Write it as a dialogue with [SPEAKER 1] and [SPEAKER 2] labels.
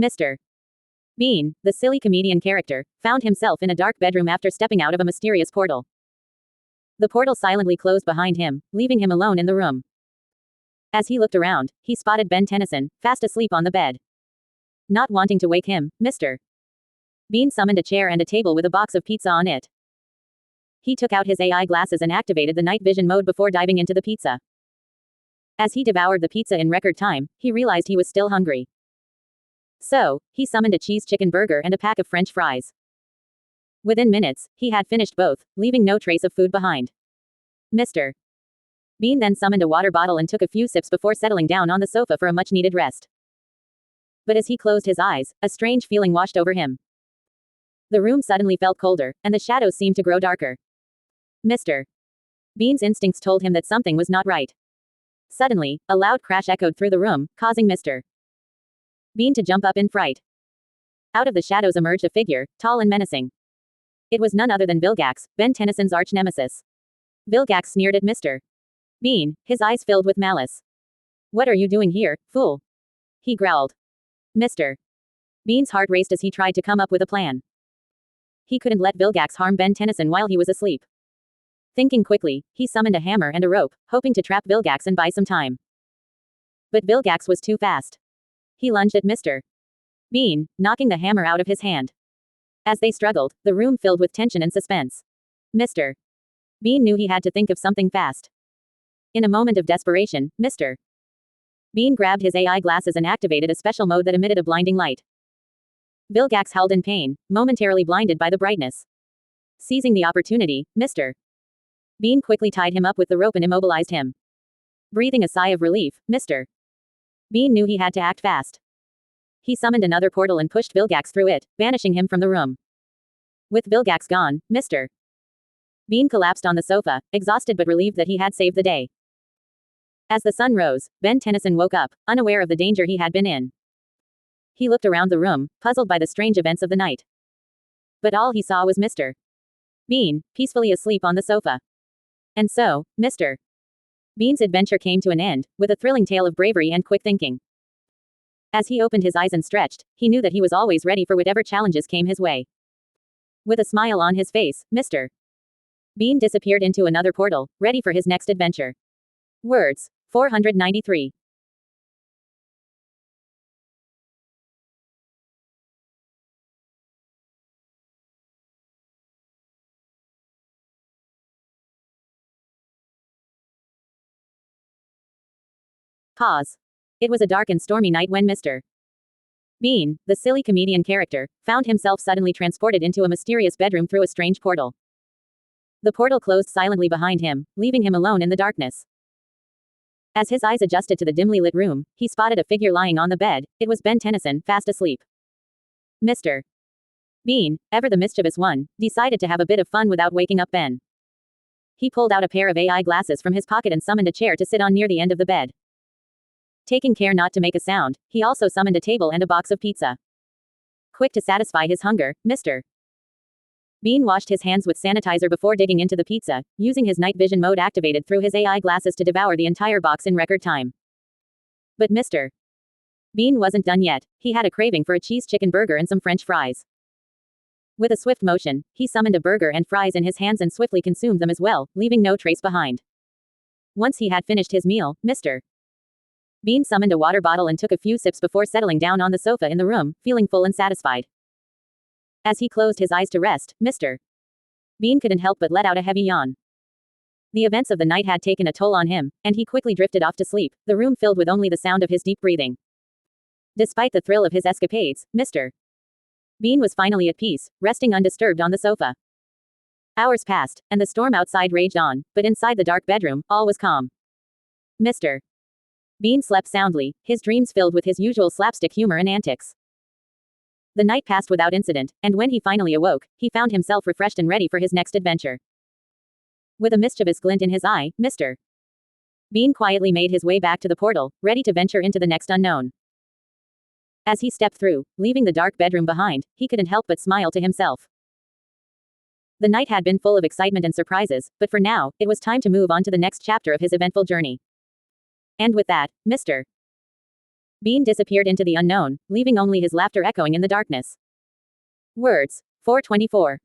[SPEAKER 1] Mr. Bean, the silly comedian character, found himself in a dark bedroom after stepping out of a mysterious portal. The portal silently closed behind him, leaving him alone in the room. As he looked around, he spotted Ben Tennyson, fast asleep on the bed. Not wanting to wake him, Mr. Bean summoned a chair and a table with a box of pizza on it. He took out his AI glasses and activated the night vision mode before diving into the pizza. As he devoured the pizza in record time, he realized he was still hungry. So, he summoned a cheese chicken burger and a pack of French fries. Within minutes, he had finished both, leaving no trace of food behind. Mr. Bean then summoned a water bottle and took a few sips before settling down on the sofa for a much-needed rest. But as he closed his eyes, a strange feeling washed over him. The room suddenly felt colder, and the shadows seemed to grow darker. Mr. Bean's instincts told him that something was not right. Suddenly, a loud crash echoed through the room, causing Mr. Bean to jump up in fright. Out of the shadows emerged a figure, tall and menacing. It was none other than Vilgax, Ben Tennyson's arch-nemesis. Vilgax sneered at Mr. Bean, his eyes filled with malice. "What are you doing here, fool?" he growled. Mr. Bean's heart raced as he tried to come up with a plan. He couldn't let Vilgax harm Ben Tennyson while he was asleep. Thinking quickly, he summoned a hammer and a rope, hoping to trap Vilgax and buy some time. But Vilgax was too fast. He lunged at Mr. Bean, knocking the hammer out of his hand. As they struggled, the room filled with tension and suspense. Mr. Bean knew he had to think of something fast. In a moment of desperation, Mr. Bean grabbed his AI glasses and activated a special mode that emitted a blinding light. Vilgax howled in pain, momentarily blinded by the brightness. Seizing the opportunity, Mr. Bean quickly tied him up with the rope and immobilized him. Breathing a sigh of relief, Mr. Bean knew he had to act fast. He summoned another portal and pushed Vilgax through it, banishing him from the room. With Vilgax gone, Mr. Bean collapsed on the sofa, exhausted but relieved that he had saved the day. As the sun rose, Ben Tennyson woke up, unaware of the danger he had been in. He looked around the room, puzzled by the strange events of the night. But all he saw was Mr. Bean, peacefully asleep on the sofa. And so, Mr. Bean's adventure came to an end, with a thrilling tale of bravery and quick thinking. As he opened his eyes and stretched, he knew that he was always ready for whatever challenges came his way. With a smile on his face, Mr. Bean disappeared into another portal, ready for his next adventure. Words. 493. Pause. It was a dark and stormy night when Mr. Bean, the silly comedian character, found himself suddenly transported into a mysterious bedroom through a strange portal. The portal closed silently behind him, leaving him alone in the darkness. As his eyes adjusted to the dimly lit room, he spotted a figure lying on the bed. It was Ben Tennyson, fast asleep. Mr. Bean, ever the mischievous one, decided to have a bit of fun without waking up Ben. He pulled out a pair of AI glasses from his pocket and summoned a chair to sit on near the end of the bed. Taking care not to make a sound, he also summoned a table and a box of pizza. Quick to satisfy his hunger, Mr. Bean washed his hands with sanitizer before digging into the pizza, using his night vision mode activated through his AI glasses to devour the entire box in record time. But Mr. Bean wasn't done yet. He had a craving for a cheese chicken burger and some French fries. With a swift motion, he summoned a burger and fries in his hands and swiftly consumed them as well, leaving no trace behind. Once he had finished his meal, Mr. Bean summoned a water bottle and took a few sips before settling down on the sofa in the room, feeling full and satisfied. As he closed his eyes to rest, Mr. Bean couldn't help but let out a heavy yawn. The events of the night had taken a toll on him, and he quickly drifted off to sleep, the room filled with only the sound of his deep breathing. Despite the thrill of his escapades, Mr. Bean was finally at peace, resting undisturbed on the sofa. Hours passed, and the storm outside raged on, but inside the dark bedroom, all was calm. Mr. Bean slept soundly, his dreams filled with his usual slapstick humor and antics. The night passed without incident, and when he finally awoke, he found himself refreshed and ready for his next adventure. With a mischievous glint in his eye, Mr. Bean quietly made his way back to the portal, ready to venture into the next unknown. As he stepped through, leaving the dark bedroom behind, he couldn't help but smile to himself. The night had been full of excitement and surprises, but for now, it was time to move on to the next chapter of his eventful journey. And with that, Mr. Bean disappeared into the unknown, leaving only his laughter echoing in the darkness. Words. 424.